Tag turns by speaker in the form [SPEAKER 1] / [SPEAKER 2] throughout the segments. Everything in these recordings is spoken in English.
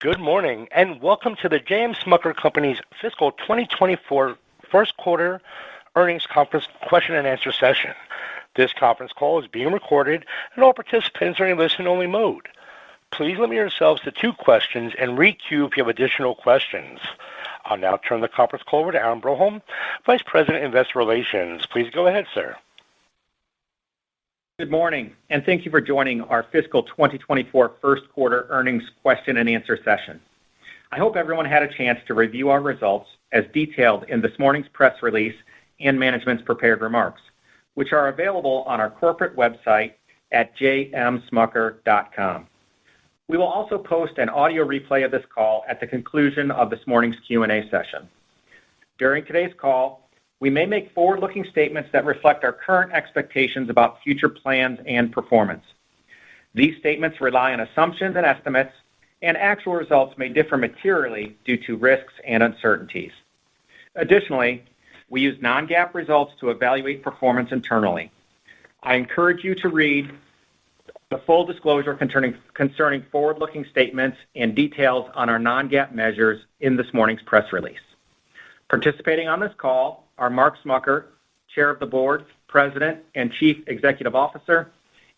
[SPEAKER 1] Good morning, and welcome to the SJM Smucker Company's fiscal 2024 first quarter earnings conference question and answer session. This conference call is being recorded, and all participants are in listen-only mode. Please limit yourselves to 2 questions and re-queue if you have additional questions. I'll now turn the conference call over to Aaron Broholm, Vice President, Investor Relations. Please go ahead, sir.
[SPEAKER 2] Good morning, and thank you for joining our fiscal 2024 first quarter earnings question and answer session. I hope everyone had a chance to review our results as detailed in this morning's press release and management's prepared remarks, which are available on our corporate website at jmsmucker.com. We will also post an audio replay of this call at the conclusion of this morning's Q&A session. During today's call, we may make forward-looking statements that reflect our current expectations about future plans and performance. These statements rely on assumptions and estimates, and actual results may differ materially due to risks and uncertainties. Additionally, we use non-GAAP results to evaluate performance internally. I encourage you to read the full disclosure concerning forward-looking statements and details on our non-GAAP measures in this morning's press release. Participating on this call are Mark Smucker, Chair of the Board, President, and Chief Executive Officer,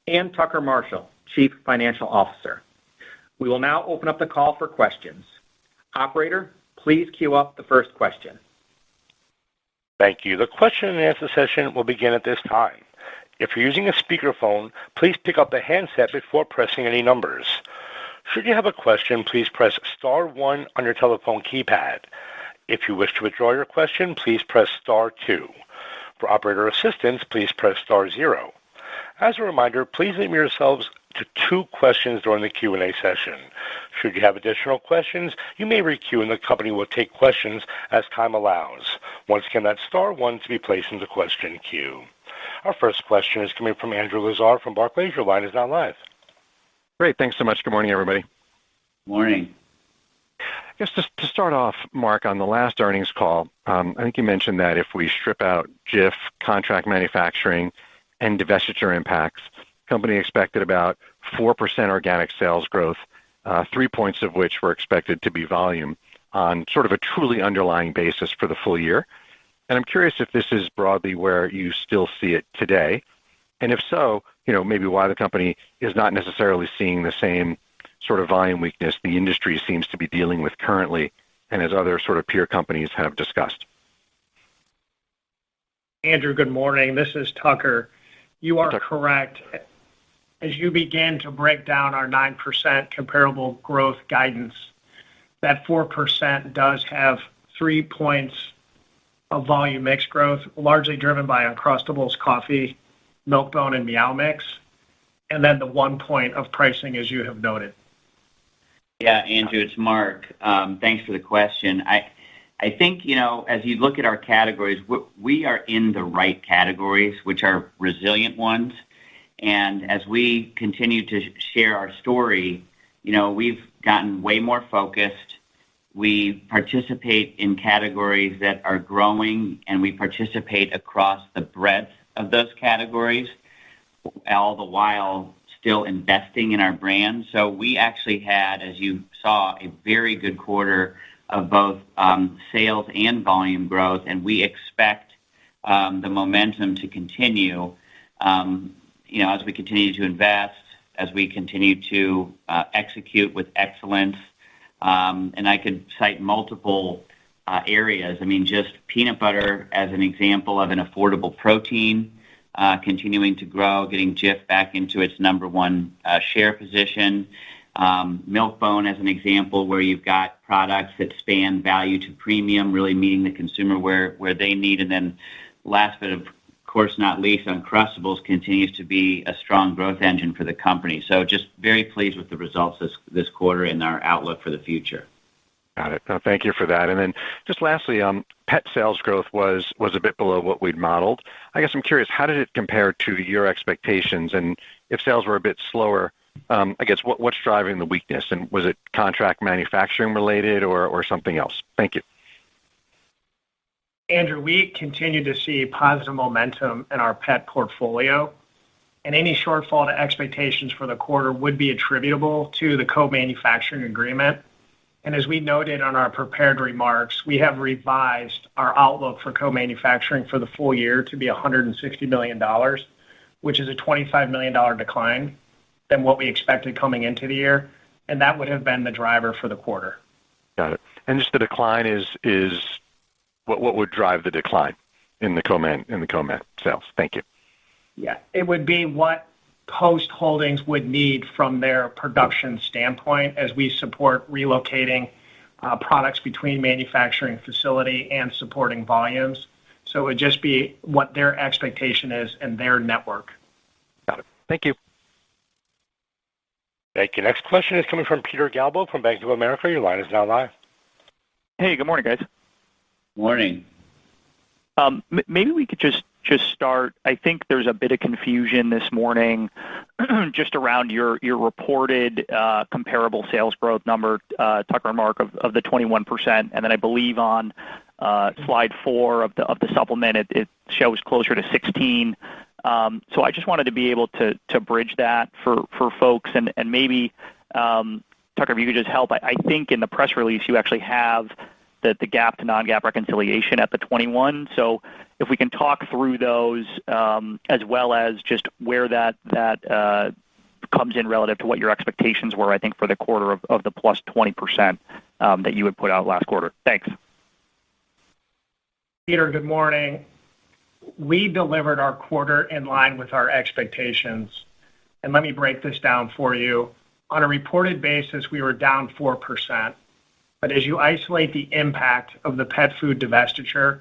[SPEAKER 2] and Tucker Marshall, Chief Financial Officer. We will now open up the call for questions. Operator, please queue up the first question.
[SPEAKER 1] Thank you. The question and answer session will begin at this time. If you're using a speakerphone, please pick up the handset before pressing any numbers. Should you have a question, please press star 1 on your telephone keypad. If you wish to withdraw your question, please press star 2. For operator assistance, please press star 0. As a reminder, please limit yourselves to 2 questions during the Q&A session. Should you have additional questions, you may re-queue, and the company will take questions as time allows. Once again, that's star 1 to be placed in the question queue. Our first question is coming from Andrew Lazar from Barclays. Your line is now live.
[SPEAKER 3] Great. Thanks so much. Good morning, everybody.
[SPEAKER 4] Morning.
[SPEAKER 3] I guess just to start off, Mark, on the last earnings call, I think you mentioned that if we strip out Jif, contract manufacturing, and divestiture impacts, the company expected about 4% organic sales growth, 3 points of which were expected to be volume on sort of a truly underlying basis for the full year. And I'm curious if this is broadly where you still see it today, and if so, maybe why the company is not necessarily seeing the same sort of volume weakness the industry seems to be dealing with currently, and as other sort of peer companies have discussed.
[SPEAKER 5] Andrew, good morning. This is Tucker. You are correct. As you begin to break down our 9% comparable growth guidance, that 4% does have 3 points of volume mix growth, largely driven by Uncrustables coffee, Milk-Bone, and Meow Mix, and then the 1 point of pricing, as you have noted.
[SPEAKER 4] Yeah, Andrew, it's Mark. Thanks for the question. I think, as you look at our categories, we are in the right categories, which are resilient ones. And as we continue to share our story, we've gotten way more focused. We participate in categories that are growing, and we participate across the breadth of those categories, all the while still investing in our brand. So we actually had, as you saw, a very good quarter of both sales and volume growth, and we expect the momentum to continue, as we continue to invest, as we continue to execute with excellence. And I could cite multiple areas. I mean, just peanut butter as an example of an affordable protein, continuing to grow, getting Jif back into its number 1 share position. Milk-Bone as an example, where you've got products that span value to premium, really meeting the consumer where they need. And then last but of course not least, Uncrustables continues to be a strong growth engine for the company. So just very pleased with the results this quarter and our outlook for the future.
[SPEAKER 3] Got it. No, thank you for that. And then just lastly, pet sales growth was a bit below what we'd modeled. I guess I'm curious, how did it compare to your expectations? And if sales were a bit slower, I guess what's driving the weakness? And was it contract manufacturing related or something else? Thank you.
[SPEAKER 5] Andrew, we continue to see positive momentum in our pet portfolio, and any shortfall to expectations for the quarter would be attributable to the co-manufacturing agreement And as we noted on our prepared remarks, we have revised our outlook for co-manufacturing for the full year to be $160 million, which is a $25 million decline than what we expected coming into the year, and that would have been the driver for the quarter.
[SPEAKER 3] Got it. And just the decline is what would drive the decline in the co-man sales? Thank you.
[SPEAKER 5] Yeah, it would be what Post Holdings would need from their production standpoint as we support relocating products between manufacturing facility and supporting volumes. So it would just be what their expectation is in their network.
[SPEAKER 3] Got it. Thank you.
[SPEAKER 1] Thank you. Next question is coming from Peter Galbo from Bank of America. Your line is now live.
[SPEAKER 6] Hey, good morning, guys.
[SPEAKER 4] Morning.
[SPEAKER 6] Maybe we could just start. I think there's a bit of confusion this morning just around your reported comparable sales growth number, Tucker and Mark, of the 21%, and then I believe on slide 4 of the supplement it shows closer to 16. So I just wanted to be able to bridge that for folks, and maybe Tucker, if you could just help. I think in the press release you actually have the GAAP to non-GAAP reconciliation at the 21. So if we can talk through those, as well as just where that comes in relative to what your expectations were, I think, for the quarter of the plus 20% that you had put out last quarter. Thanks.
[SPEAKER 5] Peter, good morning. We delivered our quarter in line with our expectations, and let me break this down for you. On a reported basis, we were down 4%. But as you isolate the impact of the pet food divestiture,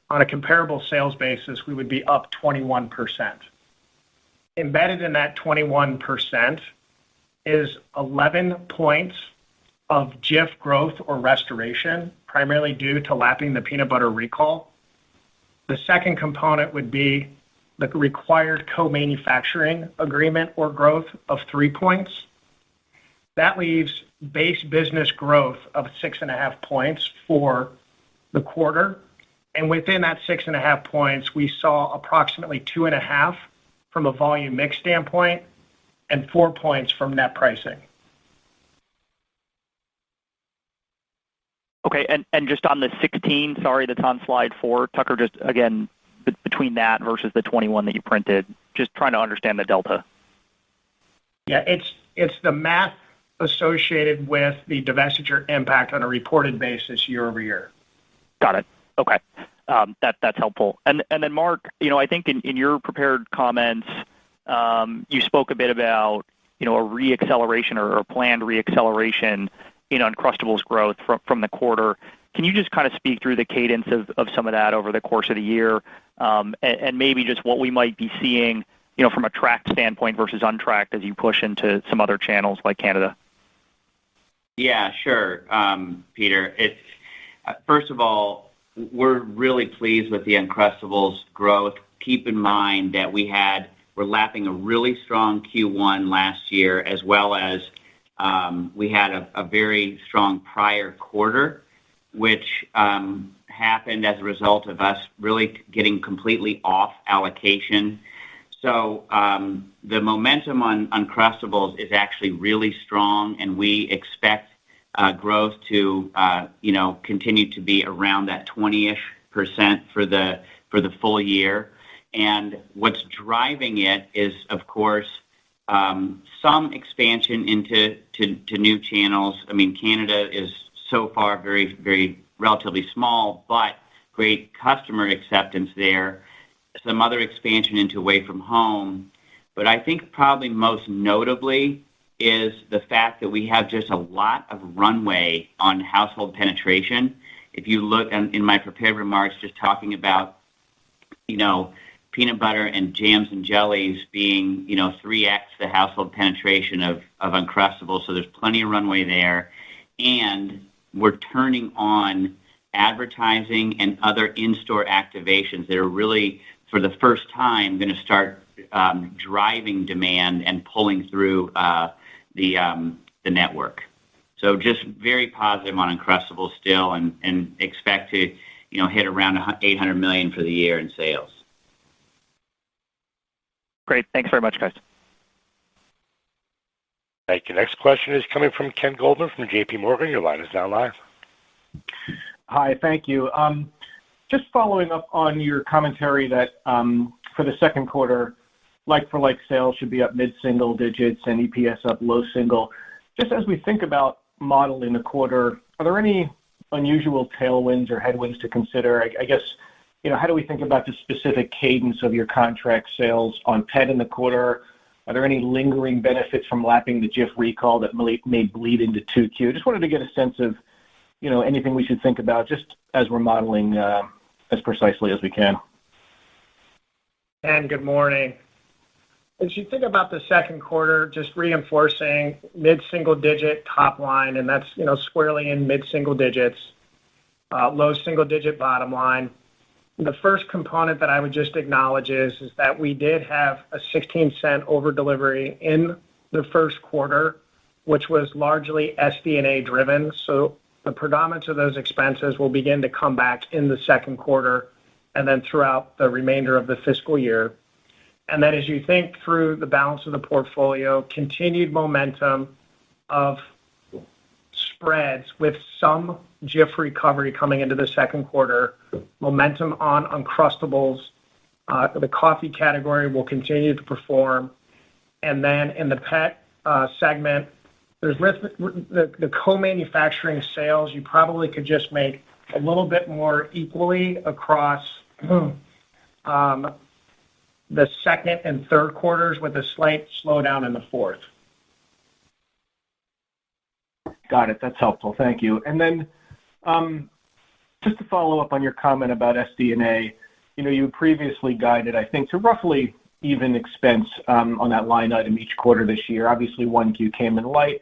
[SPEAKER 5] on a comparable sales basis, we would be up 21%. Embedded in that 21% is 11 points of Jif growth or restoration, primarily due to lapping the peanut butter recall. The second component would be the required co-manufacturing agreement or growth of 3 points. That leaves base business growth of 6.5 points for the quarter. And within that 6.5 points, we saw approximately 2.5 from a volume mix standpoint and 4 points from net pricing.
[SPEAKER 6] Okay, and just on the 16, sorry, that's on slide 4, Tucker, just again, between that versus the 21 that you printed, just trying to understand the delta.
[SPEAKER 5] Yeah, it's the math associated with the divestiture impact on a reported basis year over year.
[SPEAKER 6] Got it. Okay. That's helpful. And then Mark, I think in your prepared comments, you spoke a bit about, a reacceleration or a planned reacceleration in Uncrustables growth from the quarter. Can you just kind of speak through the cadence of some of that over the course of the year, and maybe just what we might be seeing, from a tracked standpoint versus untracked as you push into some other channels like Canada?
[SPEAKER 4] Yeah, sure, Peter. First of all, we're really pleased with the Uncrustables growth. Keep in mind that we're lapping a really strong Q1 last year, as well as we had a very strong prior quarter, which happened as a result of us really getting completely off allocation. So the momentum on Uncrustables is actually really strong, and we expect growth to continue to be around that 20-ish% for the full year. And what's driving it is, of course, some expansion into new channels. I mean, Canada is so far very, very relatively small, but great customer acceptance there. Some other expansion into away from home. But I think probably most notably is the fact that we have just a lot of runway on household penetration. If you look in my prepared remarks, just talking about, peanut butter and jams and jellies being, 3x the household penetration of Uncrustables. So there's plenty of runway there. And we're turning on advertising and other in-store activations that are really, for the first time, going to start driving demand and pulling through the network. So just very positive on Uncrustables still, and expect to hit around $800 million for the year in sales.
[SPEAKER 6] Great. Thanks very much, guys.
[SPEAKER 1] Thank you. Next question is coming from Ken Goldman from J.P. Morgan. Your line is now live.
[SPEAKER 7] Hi, thank you. Just following up on your commentary that for the second quarter, like-for-like sales should be up mid-single digits and EPS up low single. Just as we think about modeling the quarter, are there any unusual tailwinds or headwinds to consider? I guess, how do we think about the specific cadence of your contract sales on pet in the quarter? Are there any lingering benefits from lapping the Jif recall that may bleed into 2Q? Just wanted to get a sense of, anything we should think about just as we're modeling as precisely as we can.
[SPEAKER 5] And good morning. As you think about the second quarter, just reinforcing mid-single digit top line, and that's, squarely in mid-single digits, low single digit bottom line. The first component that I would just acknowledge is that we did have a 16-cent over delivery in the first quarter, which was largely SD&A driven. So the predominance of those expenses will begin to come back in the second quarter and then throughout the remainder of the fiscal year. And then as you think through the balance of the portfolio, continued momentum of spreads with some Jif recovery coming into the second quarter, momentum on Uncrustables, the coffee category will continue to perform. And then in the pet segment, there's the co-manufacturing sales. You probably could just make a little bit more equally across the second and third quarters with a slight slowdown in the fourth.
[SPEAKER 7] Got it. That's helpful. Thank you. And then just to follow up on your comment about SD&A, you previously guided, I think, to roughly even expense on that line item each quarter this year. Obviously, 1Q came in light.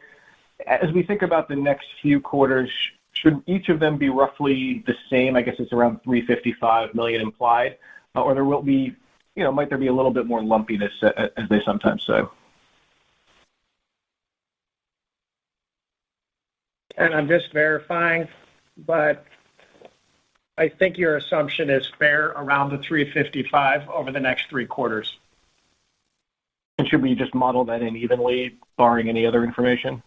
[SPEAKER 7] As we think about the next few quarters, should each of them be roughly the same? I guess it's around $355 million implied, or there will be, might there be a little bit more lumpiness, as they sometimes say?
[SPEAKER 5] And I'm just verifying, but I think your assumption is fair around the 355 over the next 3 quarters.
[SPEAKER 7] And should we just model that in evenly, barring any other information?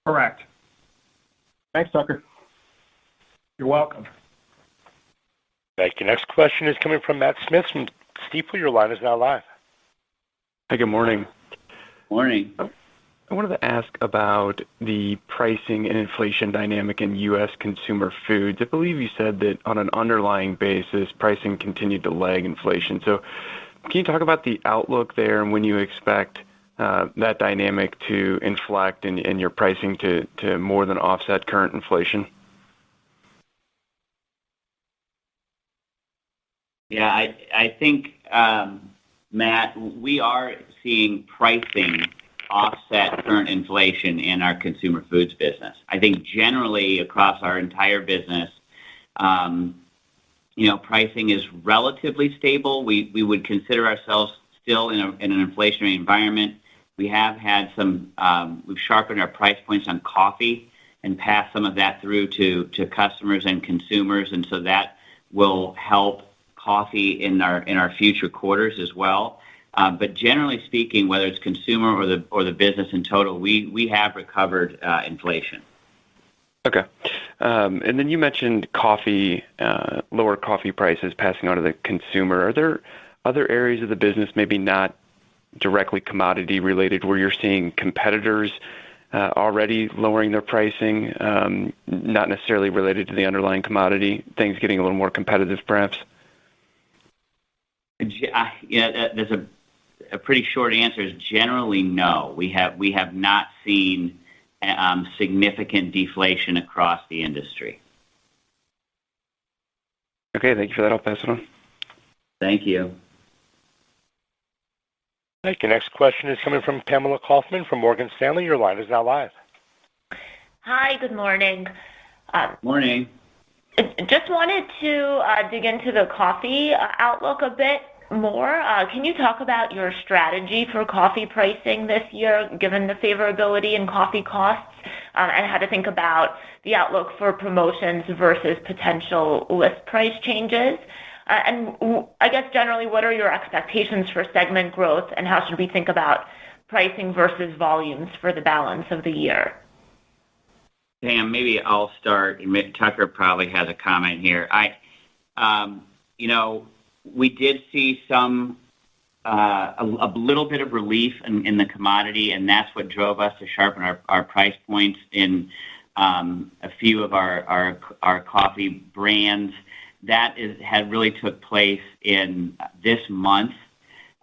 [SPEAKER 5] Correct.
[SPEAKER 7] Thanks, Tucker.
[SPEAKER 5] You're welcome.
[SPEAKER 1] Thank you. Next question is coming from Matt Smith from Stifel. Your line is now live.
[SPEAKER 8] Hi, good morning.
[SPEAKER 4] Morning.
[SPEAKER 8] I wanted to ask about the pricing and inflation dynamic in U.S. consumer foods. I believe you said that on an underlying basis, pricing continued to lag inflation. So can you talk about the outlook there and when you expect that dynamic to inflect and your pricing to more than offset current inflation?
[SPEAKER 4] Yeah, I think, Matt, we are seeing pricing offset current inflation in our consumer foods business. I think generally across our entire business, pricing is relatively stable. We would consider ourselves still in an inflationary environment. We have had we've sharpened our price points on coffee and passed some of that through to customers and consumers, and so that will help coffee in our future quarters as well. But generally speaking, whether it's consumer or the business in total, we have recovered inflation.
[SPEAKER 8] Okay. And then you mentioned lower coffee prices passing on to the consumer. Are there other areas of the business, maybe not directly commodity related, where you're seeing competitors already lowering their pricing, not necessarily related to the underlying commodity, things getting a little more competitive perhaps?
[SPEAKER 4] Yeah, there's a pretty short answer is generally no. We have not seen significant deflation across the industry.
[SPEAKER 8] Okay, thank you for that. I'll pass it on.
[SPEAKER 4] Thank you.
[SPEAKER 1] Thank you. Next question is coming from Pamela Kaufman from Morgan Stanley. Your line is now live.
[SPEAKER 9] Hi, good morning.
[SPEAKER 4] Morning.
[SPEAKER 9] Just wanted to dig into the coffee outlook a bit more. Can you talk about your strategy for coffee pricing this year, given the favorability in coffee costs, and how to think about the outlook for promotions versus potential list price changes? And I guess generally, what are your expectations for segment growth, and how should we think about pricing versus volumes for the balance of the year?
[SPEAKER 4] Pam, maybe I'll start, and Tucker probably has a comment here. We did see a little bit of relief in the commodity, and that's what drove us to sharpen our price points in a few of our coffee brands. That had really took place in this month,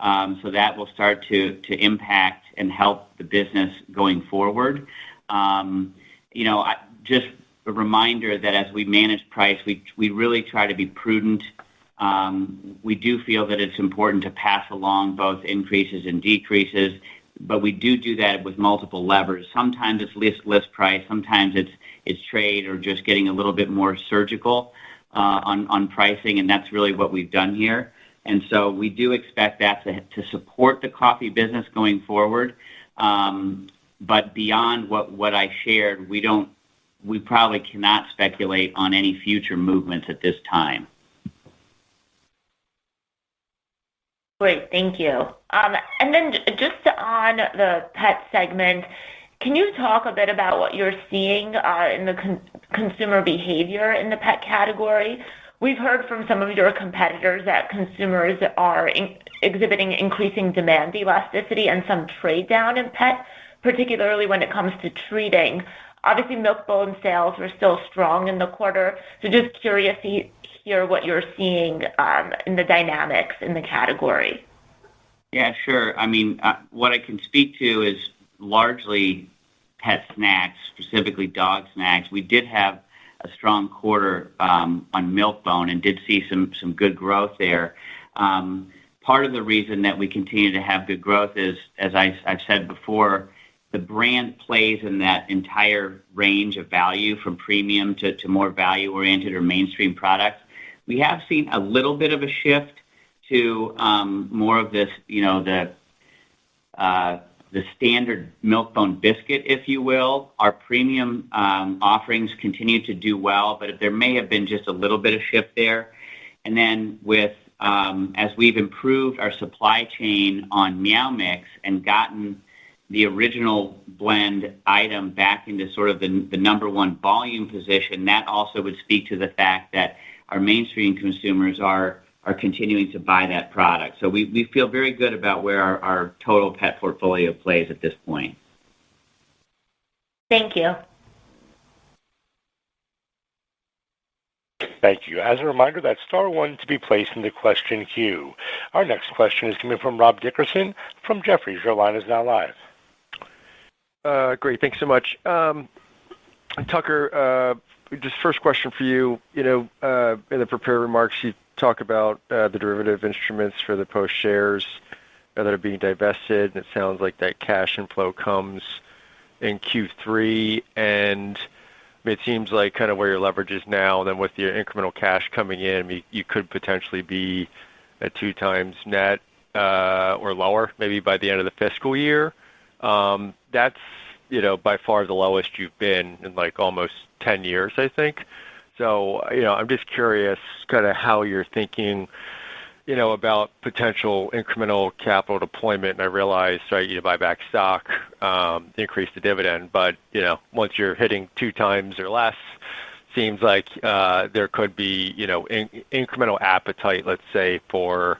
[SPEAKER 4] so that will start to impact and help the business going forward. Just a reminder that as we manage price, we really try to be prudent. We do feel that it's important to pass along both increases and decreases, but we do that with multiple levers. Sometimes it's list price, sometimes it's trade or just getting a little bit more surgical on pricing, and that's really what we've done here. And so we do expect that to support the coffee business going forward. But beyond what I shared, we probably cannot speculate on any future movements at this time.
[SPEAKER 9] Great, thank you. And then just on the pet segment, can you talk a bit about what you're seeing in the consumer behavior in the pet category? We've heard from some of your competitors that consumers are exhibiting increasing demand elasticity and some trade down in pet, particularly when it comes to treating. Obviously, Milk-Bone sales were still strong in the quarter, so just curious to hear what you're seeing in the dynamics in the category.
[SPEAKER 4] Yeah, sure. What I can speak to is largely pet snacks, specifically dog snacks. We did have a strong quarter on Milk-Bone and did see some good growth there. Part of the reason that we continue to have good growth is, as I've said before, the brand plays in that entire range of value from premium to more value-oriented or mainstream products. We have seen a little bit of a shift to more of this, the standard Milk-Bone biscuit, if you will. Our premium offerings continue to do well, but there may have been just a little bit of shift there. And then as we've improved our supply chain on Meow Mix and gotten the original blend item back into sort of the number one volume position, that also would speak to the fact that our mainstream consumers are continuing to buy that product. So we feel very good about where our total pet portfolio plays at this point.
[SPEAKER 9] Thank you.
[SPEAKER 1] Thank you. As a reminder, that's star one to be placed in the question queue. Our next question is coming from Rob Dickerson from Jefferies. Your line is now live.
[SPEAKER 10] Great. Thanks so much. Tucker, just first question for you. In the prepared remarks, you talk about the derivative instruments for the Post shares that are being divested. It sounds like that cash inflow comes in Q3, and it seems like kind of where your leverage is now, and then with your incremental cash coming in, you could potentially be at 2x net or lower, maybe by the end of the fiscal year. That's by far the lowest you've been in like almost 10 years, I think. So I'm just curious kind of how you're thinking about potential incremental capital deployment. And I realize, right, you buy back stock, increase the dividend, but once you're hitting 2x or less, seems like there could be incremental appetite, let's say, for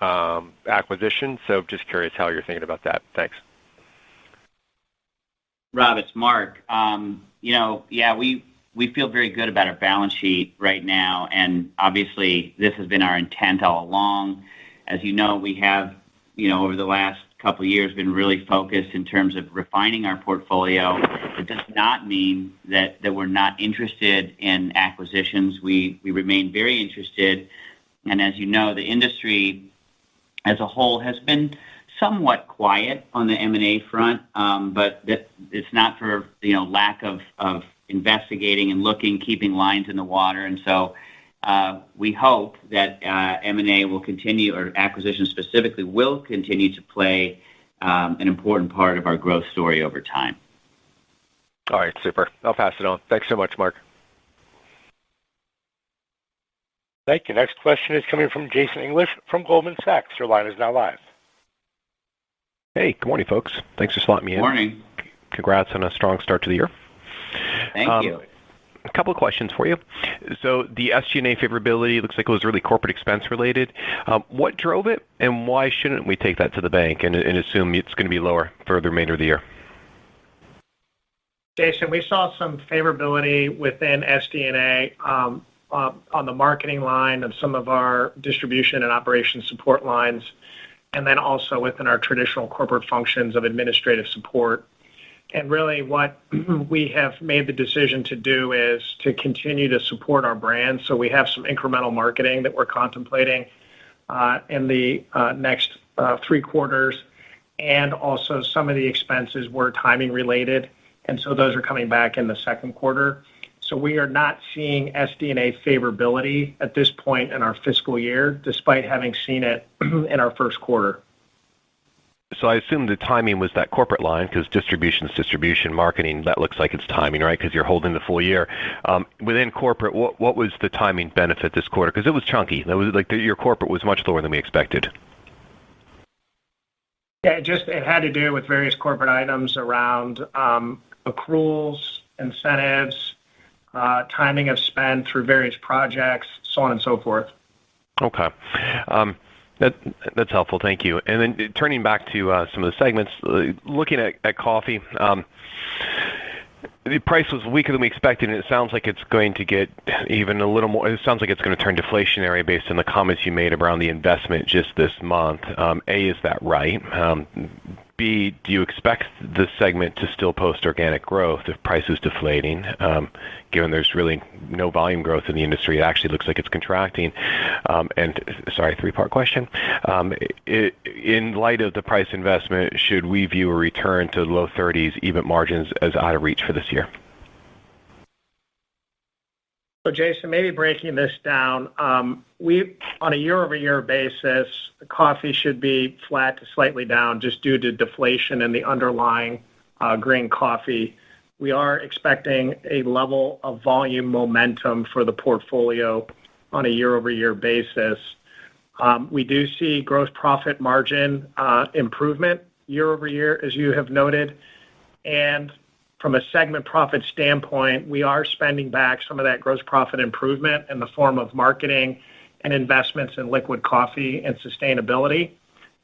[SPEAKER 10] acquisition. So just curious how you're thinking about that. Thanks.
[SPEAKER 4] Rob, it's Mark. We feel very good about our balance sheet right now, and obviously this has been our intent all along. As you know, we have, over the last couple of years, been really focused in terms of refining our portfolio. It does not mean that we're not interested in acquisitions. We remain very interested, and as you know, the industry as a whole has been somewhat quiet on the M&A front, but it's not for lack of investigating and looking, keeping lines in the water. And so we hope that M&A will continue, or acquisitions specifically, will continue to play an important part of our growth story over time.
[SPEAKER 10] All right, super. I'll pass it on. Thanks so much, Mark.
[SPEAKER 1] Thank you. Next question is coming from Jason English from Goldman Sachs. Your line is now live.
[SPEAKER 11] Hey, good morning, folks. Thanks for slotting me in.
[SPEAKER 4] Morning.
[SPEAKER 11] Congrats on a strong start to the year.
[SPEAKER 4] Thank you.
[SPEAKER 11] A couple of questions for you. So the SG&A favorability looks like it was really corporate expense related. What drove it, and why shouldn't we take that to the bank and assume it's going to be lower for the remainder of the year?
[SPEAKER 5] Jason, we saw some favorability within SG&A on the marketing line of some of our distribution and operation support lines, and then also within our traditional corporate functions of administrative support. And really what we have made the decision to do is to continue to support our brand. So we have some incremental marketing that we're contemplating in the next 3 quarters, and also some of the expenses were timing related, and so those are coming back in the second quarter. So we are not seeing SD&A favorability at this point in our fiscal year, despite having seen it in our first quarter.
[SPEAKER 11] So I assume the timing was that corporate line, because distribution's distribution, marketing, that looks like it's timing, right? Because you're holding the full yeyear. Within corporate, what was the timing benefit this quarter? Because it was chunky. That was like your corporate was much lower than we expected.
[SPEAKER 5] Yeah, it had to do with various corporate items around accruals, incentives, timing of spend through various projects, so on and so forth.
[SPEAKER 11] Okay. That's helpful. Thank you. And then turning back to some of the segments, looking at coffee, the price was weaker than we expected, and it sounds like it's going to get even a little more. It sounds like it's going to turn deflationary based on the comments you made around the investment just this month. A, is that right? B, do you expect the segment to still post organic growth if price is deflating? Given there's really no volume growth in the industry, it actually looks like it's contracting. And sorry, 3-part question. In light of the price investment, should we view a return to low 30s EBIT margins as out of reach for this year?
[SPEAKER 5] So Jason, maybe breaking this down, on a year-over-year basis, coffee should be flat to slightly down just due to deflation in the underlying green coffee. We are expecting a level of volume momentum for the portfolio on a year-over-year basis. We do see gross profit margin improvement year-over-year, as you have noted, and from a segment profit standpoint, we are spending back some of that gross profit improvement in the form of marketing and investments in liquid coffee and sustainability.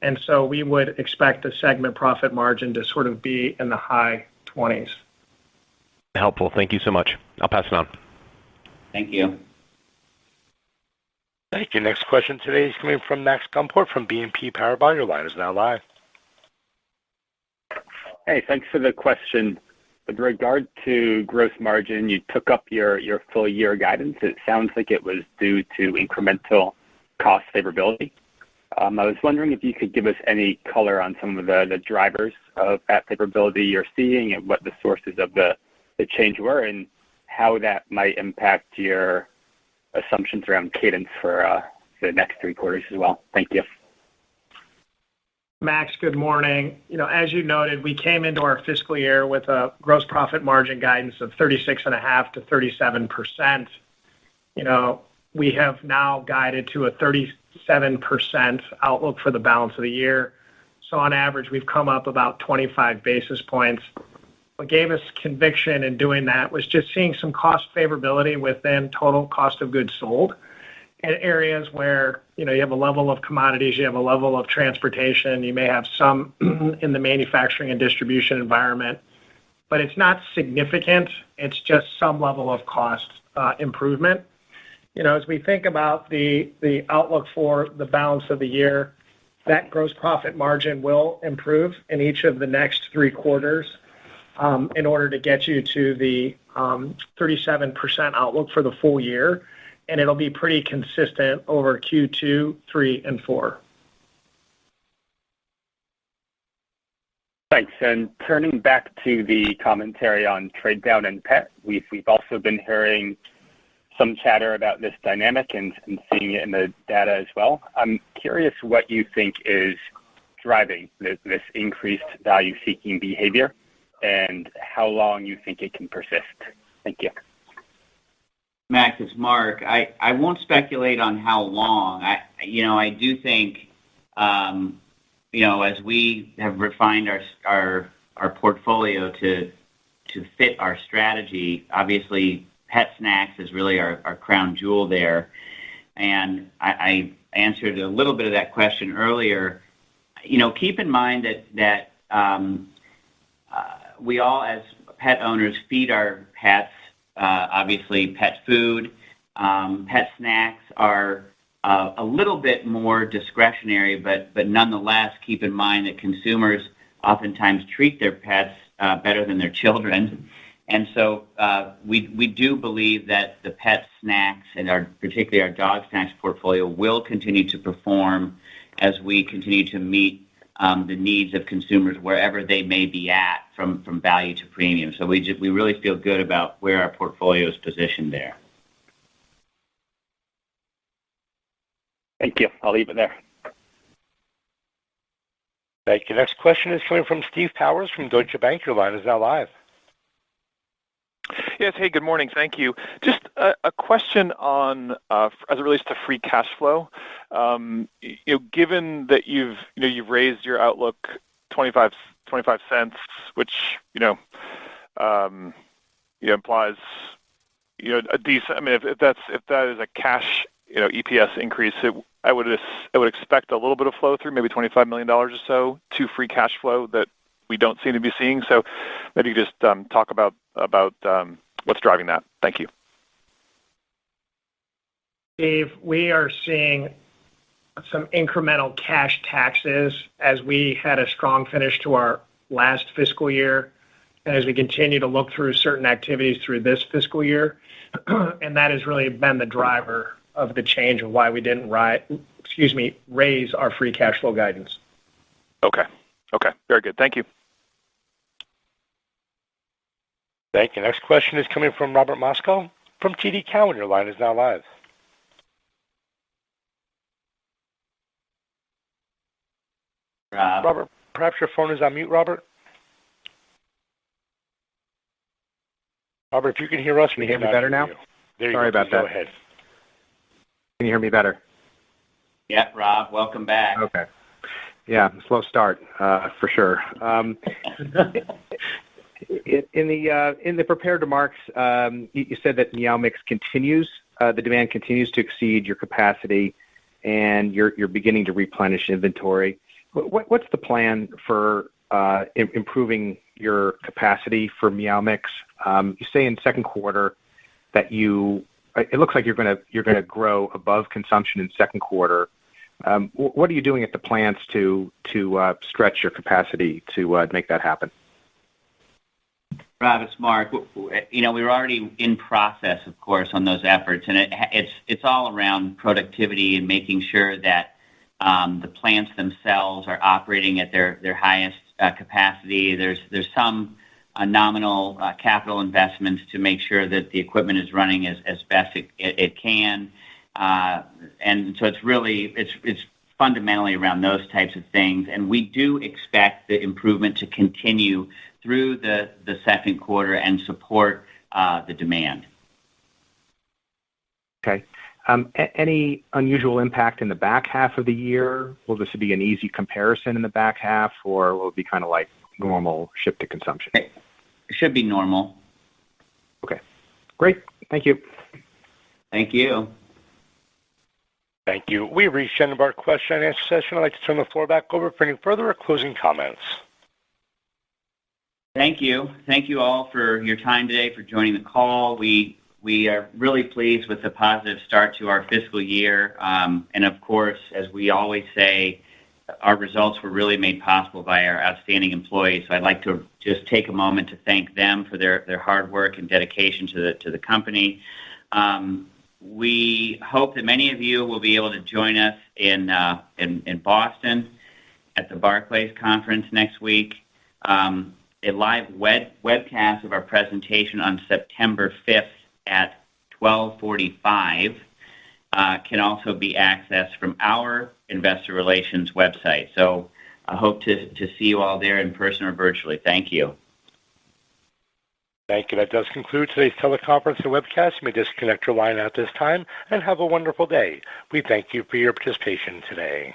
[SPEAKER 5] And so we would expect the segment profit margin to sort of be in the high 20s.
[SPEAKER 11] Helpful. Thank you so much. I'll pass it on.
[SPEAKER 4] Thank you.
[SPEAKER 1] Thank you. Next question today is coming from Max Gumport from BNP Paribas. Your line is now live.
[SPEAKER 12] Hey, thanks for the question. With regard to gross margin, you took up your full year guidance. It sounds like it was due to incremental cost favorability. I was wondering if you could give us any color on some of the drivers of that favorability you're seeing and what the sources of the change were, and how that might impact your assumptions around cadence for the next 3 quarters as well. Thank you.
[SPEAKER 5] Max, good morning. As you noted, we came into our fiscal year with a gross profit margin guidance of 36.5% to 37%. We have now guided to a 37% outlook for the balance of the year. So on average, we've come up about 25 basis points. What gave us conviction in doing that was just seeing some cost favorability within total cost of goods sold in areas where you have a level of commodities, you have a level of transportation, you may have some in the manufacturing and distribution environment, but it's not significant. It's just some level of cost improvement. As we think about the outlook for the balance of the year, that gross profit margin will improve in each of the next 3 quarters in order to get you to the 37% outlook for the full year, and it'll be pretty consistent over Q2, 3, and 4.
[SPEAKER 12] Thanks. And turning back to the commentary on trade down and pet, we've also been hearing some chatter about this dynamic and seeing it in the data as well. I'm curious what you think is driving this increased value-seeking behavior and how long you think it can persist. Thank you.
[SPEAKER 4] Max, it's Mark. I won't speculate on how long. I do think, as we have refined our portfolio to fit our strategy, obviously pet snacks is really our crown jewel there. And I answered a little bit of that question earlier. Keep in mind that we all, as pet owners, feed our pets, obviously pet food. Pet snacks are a little bit more discretionary, but nonetheless, keep in mind that consumers oftentimes treat their pets better than their children. And so we do believe that the pet snacks and particularly our dog snacks portfolio will continue to perform as we continue to meet the needs of consumers wherever they may be at, from value to premium. So we really feel good about where our portfolio is positioned there.
[SPEAKER 12] Thank you. I'll leave it there.
[SPEAKER 1] Thank you. Next question is coming from Steve Powers from Deutsche Bank. Your line is now live.
[SPEAKER 13] Yes. Hey, good morning. Thank you. Just a question on as it relates to free cash flow. Given that you've raised your outlook 25 cents, which implies a decent. I mean, if that is a cash EPS increase, I would expect a little bit of flow through, maybe $25 million or so to free cash flow that we don't seem to be seeing. So maybe you just talk about what's driving that. Thank you.
[SPEAKER 5] Steve, we are seeing some incremental cash taxes as we had a strong finish to our last fiscal year, and as we continue to look through certain activities through this fiscal year, and that has really been the driver of the change of why we didn't raise our free cash flow guidance.
[SPEAKER 13] Okay. Very good. Thank you.
[SPEAKER 1] Thank you. Next question is coming from Robert Moskow from TD Cowen. Your line is now live. Robert, perhaps your phone is on mute, Robert? Robert, if you can hear us,
[SPEAKER 7] can you hear me better now?
[SPEAKER 1] There you
[SPEAKER 7] Sorry
[SPEAKER 1] go.
[SPEAKER 7] about that.
[SPEAKER 1] Go ahead.
[SPEAKER 7] Can you hear me better?
[SPEAKER 4] Yeah, Rob, welcome back.
[SPEAKER 7] Okay. Yeah, slow start, for sure. In the prepared remarks, you said that Meow Mix the demand continues to exceed your capacity, and you're beginning to replenish inventory. What's the plan for improving your capacity for Meow Mix? You say in second quarter that it looks like you're gonna grow above consumption in second quarter. What are you doing at the plants to stretch your capacity to make that happen?
[SPEAKER 4] Rob, it's Mark. We're already in process, of course, on those efforts, and it's all around productivity and making sure that the plants themselves are operating at their highest capacity. There's some nominal capital investments to make sure that the equipment is running as best it can, and so it's fundamentally around those types of things. And we do expect the improvement to continue through the second quarter and support the demand.
[SPEAKER 7] Okay. Any unusual impact in the back half of the year? Will this be an easy comparison in the back half, or will it be kind of like normal ship to consumption?
[SPEAKER 4] It should be normal.
[SPEAKER 7] Okay. Great. Thank you.
[SPEAKER 4] Thank you.
[SPEAKER 1] Thank you. We've reached the end of our question and answer session. I'd like to turn the floor back over for any further or closing comments.
[SPEAKER 4] Thank you. Thank you all for your time today, for joining the call. We are really pleased with the positive start to our fiscal year. And of course, as we always say, our results were really made possible by our outstanding employees. So I'd like to just take a moment to thank them for their hard work and dedication to the company. We hope that many of you will be able to join us in Boston at the Barclays conference next week. A live webcast of our presentation on September 5th at 12:45 can also be accessed from our investor relations website. So I hope to see you all there in person or virtually. Thank you.
[SPEAKER 1] Thank you. That does conclude today's teleconference and webcast. You may disconnect your line at this time and have a wonderful day. We thank you for your participation today.